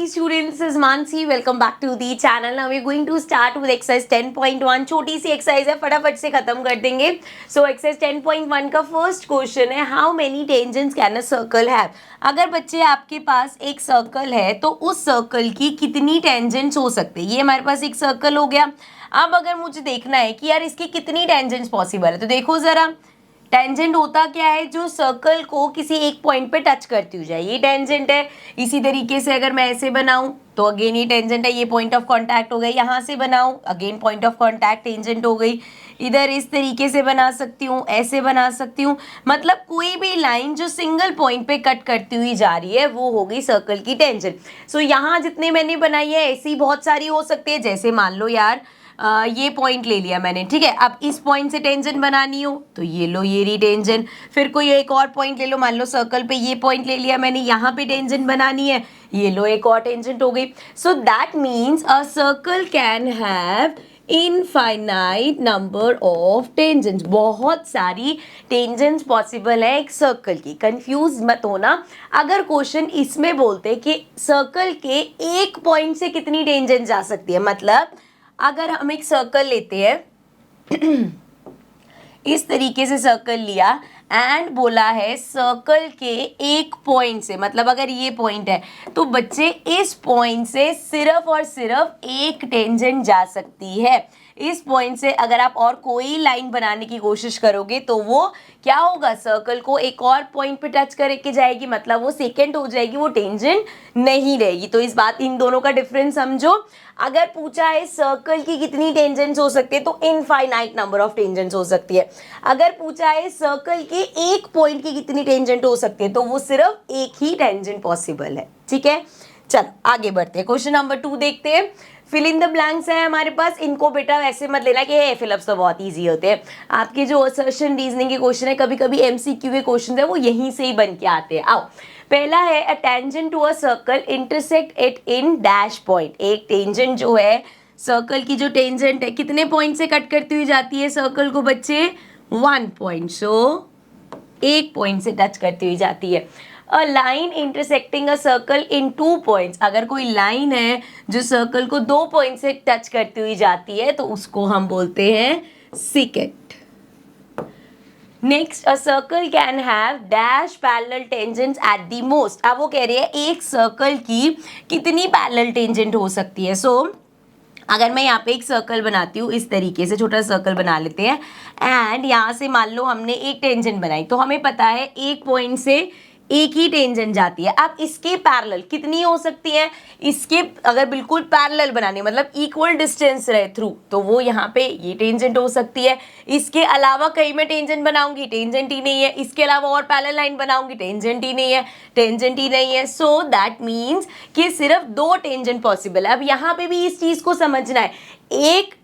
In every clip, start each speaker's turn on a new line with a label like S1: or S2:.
S1: lovely students, this is Mansi. Welcome back to the channel. Now we're going to start with exercise 10.1. छोटी सी exercise है, फटाफट से खत्म कर देंगे. So exercise 10.1 का फर्स्ट क्वेश्चन है, how many tangents can a circle have? अगर बच्चे आपके पास एक सर्कल है तो उस सर्कल की कितनी टेंजेंट्स हो सकते हैं. ये हमारे पास एक सर्कल हो गया. अब अगर मुझे देखना है कि यार इसकी कितनी टेंजेंट्स पॉसिबल है, तो देखो जरा, टेंजेंट होता क्या है, जो सर्कल को किसी एक पॉइंट पे टच करती हुई जाए, ये टेंजेंट है. इसी तरीके से अगर मैं ऐसे बनाऊं तो अगेन ये टेंजेंट है, ये पॉइंट ऑफ कांटेक्ट हो गई. यहाँ से बनाऊं again point of contact tangent हो गई. इधर इस तरीके से बना सकती हूँ, ऐसे बना सकती हूँ. मतलब कोई भी लाइन जो सिंगल पॉइंट पे कट करती हुई जा रही है वो हो गई सर्कल की टेंजेंट. सो यहाँ जितने मैंने बनाई है ऐसी बहुत सारी हो सकती है. जैसे मान लो यार ये पॉइंट ले लिया मैंने, ठीक है. अब इस पॉइंट से टेंजेंट बनानी हो तो ये लो, ये रही टेंजेंट. फिर कोई एक और पॉइंट ले लो, मान लो सर्कल पे ये पॉइंट ले लिया मैंने, यहाँ पे टेंजेंट बनानी है, ये लो एक और टेंजेंट हो गई. So that means a circle can have infinite number of tangents. बहुत सारी टेंजेंट्स पॉसिबल है एक सर्कल की. कंफ्यूज मत होना. अगर क्वेश्चन इसमें बोलते कि सर्कल के एक पॉइंट से कितनी टेंजेंट जा सकती है, मतलब अगर हम एक सर्कल लेते हैं इस तरीके से सर्कल लिया एंड बोला है सर्कल के एक पॉइंट से, मतलब अगर ये पॉइंट है तो बच्चे इस पॉइंट से सिर्फ और सिर्फ एक टेंजेंट जा सकती है. इस पॉइंट से अगर आप और कोई लाइन बनाने की कोशिश करोगे तो वो क्या होगा, सर्कल को एक और पॉइंट पे टच करके जाएगी, मतलब वो सेकेंड हो जाएगी, वो टेंजेंट नहीं रहेगी. तो इस बात, इन दोनों का डिफरेंस समझो. अगर पूछा है सर्कल की कितनी टेंजेंट्स हो सकती है तो इनफाइनाइट नंबर ऑफ टेंजेंट्स हो सकती है. अगर पूछा है सर्कल के एक पॉइंट की कितनी टेंजेंट हो सकती है तो वो सिर्फ एक ही टेंजेंट पॉसिबल है. ठीक है, चलो आगे बढ़ते हैं. क्वेश्चन नंबर 2 देखते हैं. फिल इन द ब्लैंक्स है हमारे पास. इनको बेटा वैसे मत लेना कि ये फिलअप्स तो बहुत इजी होते हैं. आपके जो असर्शन रीजनिंग के क्वेश्चन है, कभी कभी एमसीक्यू के क्वेश्चन है, वो यहीं से ही बन के आते हैं. आओ, पहला है a tangent to a circle intersect it in dash point. एक टेंजेंट जो है, सर्कल की जो टेंजेंट है, कितने पॉइंट से कट करती हुई जाती है सर्कल को बच्चे? 1 पॉइंट. सो एक पॉइंट से टच करती हुई जाती है. A line intersecting a circle in 2 points. अगर कोई लाइन है जो सर्कल को 2 पॉइंट से टच करती हुई जाती है तो उसको हम बोलते हैं secant. Next, a circle can have dash parallel tangents at the most. अब वो कह रही है एक सर्कल की कितनी पैरेलल टेंजेंट हो सकती है. सो अगर मैं यहाँ पे एक सर्कल बनाती हूँ, इस तरीके से छोटा सर्कल बना लेते हैं एंड यहाँ से मान लो हमने एक टेंजेंट बनाई, तो हमें पता है एक पॉइंट से एक ही टेंजेंट जाती है. अब इसके पैरेलल कितनी हो सकती है? इसके अगर बिल्कुल पैरेलल बनानी, मतलब इक्वल डिस्टेंस रहे थ्रू, तो वो यहाँ पे ये टेंजेंट हो सकती है. इसके अलावा कहीं मैं टेंजेंट बनाऊंगी, टेंजेंट ही नहीं है. इसके अलावा और पैरेलल लाइन बनाऊंगी, टेंजेंट ही नहीं है, टेंजेंट ही नहीं है. सो दैट मीन्स कि सिर्फ 2 टेंजेंट पॉसिबल है. अब यहाँ पे भी इस चीज को समझना है, एक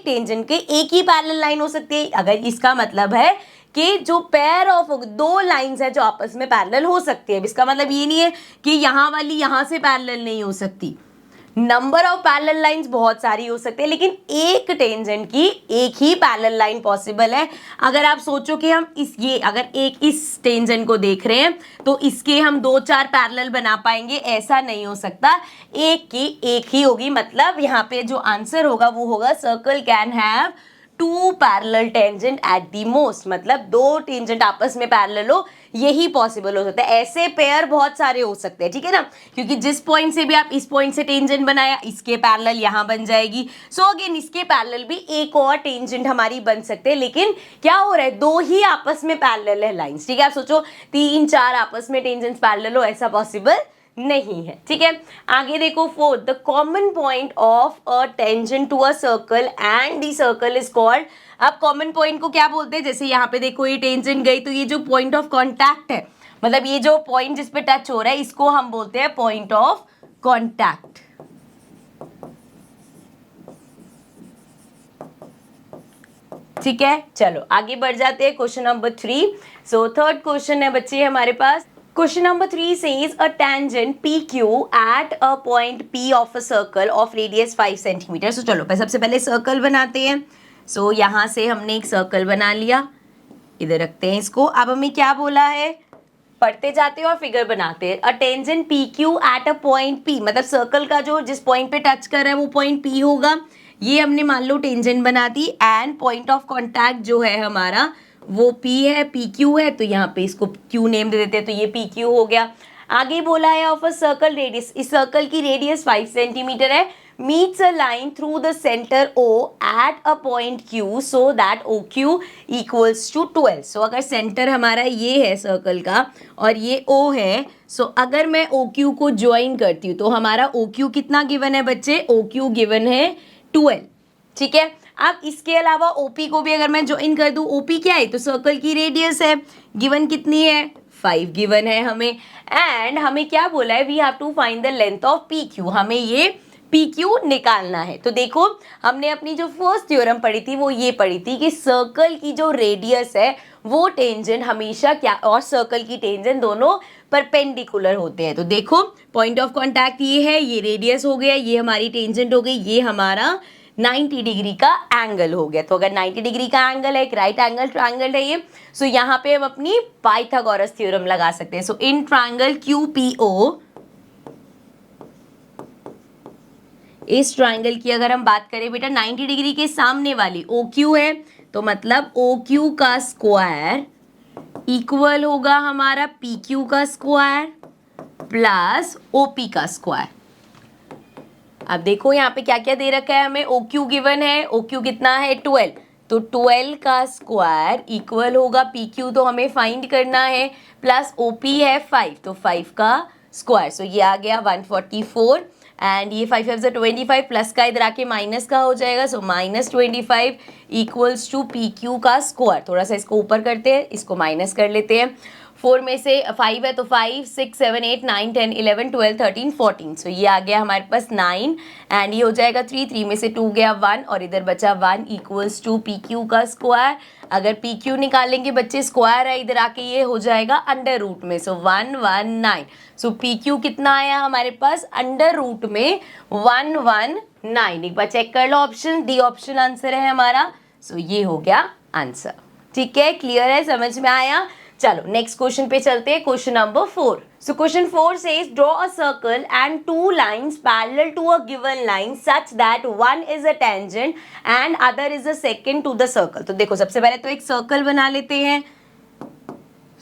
S1: टेंजेंट के एक ही पैरेलल लाइन हो सकती है. अगर इसका मतलब है कि जो पेयर ऑफ 2 लाइंस है जो आपस में पैरेलल हो सकती है, इसका मतलब ये नहीं है कि यहाँ वाली यहाँ से पैरेलल नहीं हो सकती. नंबर ऑफ पैरेलल लाइंस बहुत सारी हो सकती है, लेकिन एक टेंजेंट की एक ही पैरेलल लाइन पॉसिबल है. अगर आप सोचो कि हम अगर इस टेंजेंट को देख रहे हैं तो इसके हम 2-4 पैरेलल बना पाएंगे, ऐसा नहीं हो सकता. एक की एक ही होगी. मतलब यहाँ पे जो आंसर होगा वो होगा circle can have 2 parallel tangent at the most. मतलब 2 टेंजेंट आपस में पैरेलल हो, यही पॉसिबल हो सकता है. ऐसे पेयर बहुत सारे हो सकते हैं, ठीक है ना, क्योंकि जिस पॉइंट से भी आप इस पॉइंट से टेंजेंट बनाया, इसके पैरेलल यहाँ बन जाएगी. सो अगेन इसके पैरेलल भी एक और टेंजेंट हमारी बन सकते हैं. लेकिन क्या हो रहा है, 2 ही आपस में पैरेलल है लाइंस. ठीक है, आप सोचो 3-4 आपस में टेंजेंट्स पैरेलल हो, ऐसा पॉसिबल नहीं है. ठीक है, आगे देखो. 4, the common point of a tangent to a circle and the circle is called. अब कॉमन पॉइंट को क्या बोलते हैं? जैसे यहाँ पे देखो ये टेंजेंट गई तो ये जो पॉइंट ऑफ कांटेक्ट है, मतलब ये जो पॉइंट जिस पे टच हो रहा है, इसको हम बोलते हैं पॉइंट ऑफ कांटेक्ट. ठीक है, चलो आगे बढ़ जाते हैं. Question number 3. So third question है बच्चे हमारे पास. Question number 3 says a tangent PQ at a point P of a circle of radius 5 cm. So चलो सबसे पहले सर्कल बनाते हैं. So यहाँ से हमने एक सर्कल बना लिया, इधर रखते हैं इसको. अब हमें क्या बोला है, पढ़ते जाते हैं और फिगर बनाते हैं। A tangent P Q at a point P, मतलब सर्कल का जो जिस पॉइंट पे टच कर रहा है वो पॉइंट पी होगा। ये हमने मान लो टेंजेंट बना दी एंड पॉइंट ऑफ कॉन्टैक्ट जो है हमारा वो पी है, पी क्यू है, तो यहाँ पे इसको क्यू नेम दे देते हैं, तो ये पी क्यू हो गया। आगे बोला है ऑफ अ सर्कल रेडियस, इस सर्कल की रेडियस 5 सेंटीमीटर है, meets a line through the center O at a point Q so that OQ equals to 12। so अगर सेंटर हमारा ये है सर्कल का और ये O है, अगर मैं OQ को ज्वाइन करती हूँ तो हमारा OQ कितना गिवन है बच्चे, OQ गिवन है 12। ठीक है, अब इसके अलावा OP को भी अगर मैं ज्वाइन कर दूँ, OP क्या है, तो सर्कल की रेडियस है, गिवन कितनी है 5 गिवन है हमें। एंड हमें क्या बोला है, we have to find the length of PQ, हमें ये PQ निकालना है। तो देखो हमने अपनी जो फर्स्ट थ्योरम पढ़ी थी वो ये पढ़ी थी कि सर्कल की जो रेडियस है वो टेंजेंट हमेशा क्या, और सर्कल की टेंजेंट दोनों परपेंडिकुलर होते हैं। तो देखो पॉइंट ऑफ कांटेक्ट ये है, ये रेडियस हो गया, ये हमारी टेंजेंट हो गई, ये हमारा 90 डिग्री का एंगल हो गया। तो अगर 90 डिग्री का एंगल है, एक राइट एंगल ट्रायंगल है ये, सो यहाँ पे हम अपनी पाइथागोरस थ्योरम लगा सकते हैं। सो इन ट्रायंगल QPO, इस ट्रायंगल की अगर हम बात करें बेटा 90 डिग्री के सामने वाली OQ है, तो मतलब OQ का स्क्वायर इक्वल होगा हमारा PQ का स्क्वायर प्लस OP का स्क्वायर। अब देखो यहाँ पे क्या क्या दे रखा है हमें, OQ गिवन है, OQ कितना है 12, तो 12 का स्क्वायर इक्वल होगा PQ तो हमें फाइंड करना है, प्लस OP है 5, तो 5 का स्क्वायर, सो ये आ गया 144 एंड ये 5 5 25 प्लस का इधर आके माइनस का हो जाएगा, सो -25 इक्वल्स टू PQ का स्क्वायर। थोड़ा सा इसको ऊपर करते हैं, इसको माइनस कर लेते हैं, 4 में से 5 है तो 5 6 7 8 9 10 11 12 13 14, सो ये आ गया हमारे पास 9 एंड ये हो जाएगा 3 में से 2 गया 1 और इधर बचा 1 इक्वल्स टू PQ का स्क्वायर। अगर PQ निकालेंगे बच्चे, स्क्वायर है इधर आके ये हो जाएगा अंडर रूट में, सो 119, सो PQ कितना आया हमारे पास अंडर रूट में 119। एक बार चेक कर लो ऑप्शन, डी ऑप्शन आंसर है हमारा, सो ये हो गया आंसर। ठीक है, क्लियर है, समझ में आया। चलो नेक्स्ट क्वेश्चन पे चलते हैं, question number 4। So question 4 says draw a circle and 2 lines parallel to a given line such that one is a tangent and other is a secant to the circle. तो देखो सबसे पहले तो एक circle बना लेते हैं।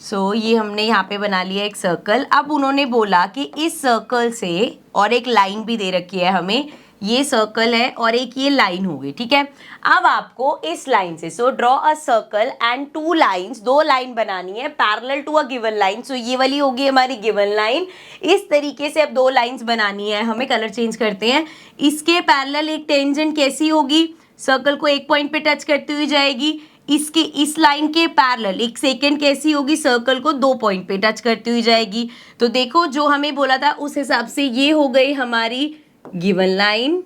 S1: सो ये हमने यहाँ पे बना लिया एक सर्कल। अब उन्होंने बोला कि इस सर्कल से, और एक लाइन भी दे रखी है हमें, ये सर्कल है और एक ये लाइन हो गई। ठीक है, अब आपको इस लाइन से, so draw a circle and 2 lines, 2 line बनानी है parallel to a given line. So ये वाली होगी हमारी गिवन लाइन। इस तरीके से अब 2 लाइन्स बनानी है हमें, कलर चेंज करते हैं। इसके पैरेलल एक टेंजेंट कैसी होगी, सर्कल को एक पॉइंट पे टच करती हुई जाएगी। इसके इस लाइन के पैरेलल एक सेकंड कैसी होगी, सर्कल को 2 पॉइंट पे टच करती हुई जाएगी। तो देखो जो हमें बोला था उस हिसाब से ये हो गई हमारी गिवन लाइन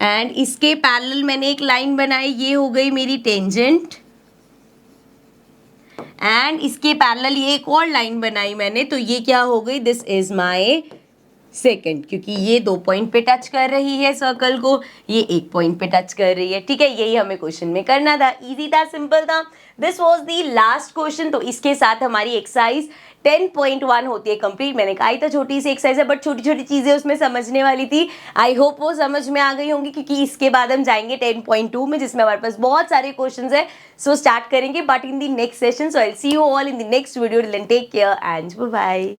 S1: एंड इसके पैरेलल मैंने एक लाइन बनाई, ये हो गई मेरी टेंजेंट एंड इसके पैरेलल ये एक और लाइन बनाई मैंने, तो ये क्या हो गई, दिस इज माय सेकंड, क्योंकि ये 2 पॉइंट पे टच कर रही है सर्कल को, ये 1 पॉइंट पे टच कर रही है। ठीक है, यही हमें क्वेश्चन में करना था, इजी था, सिंपल था। This was the last question. तो इसके साथ हमारी एक्सरसाइज 10.1 होती है कंप्लीट। मैंने कहा था छोटी सी एक्सरसाइज है बट छोटी छोटी चीजें उसमें समझने वाली थी। आई होप वो समझ में आ गई होंगी, क्योंकि इसके बाद हम जाएंगे 10.2 में, जिसमें हमारे पास बहुत सारे क्वेश्चंस है। सो स्टार्ट करेंगे but in the next session. So I will see you all in the next video. Take care and bye bye.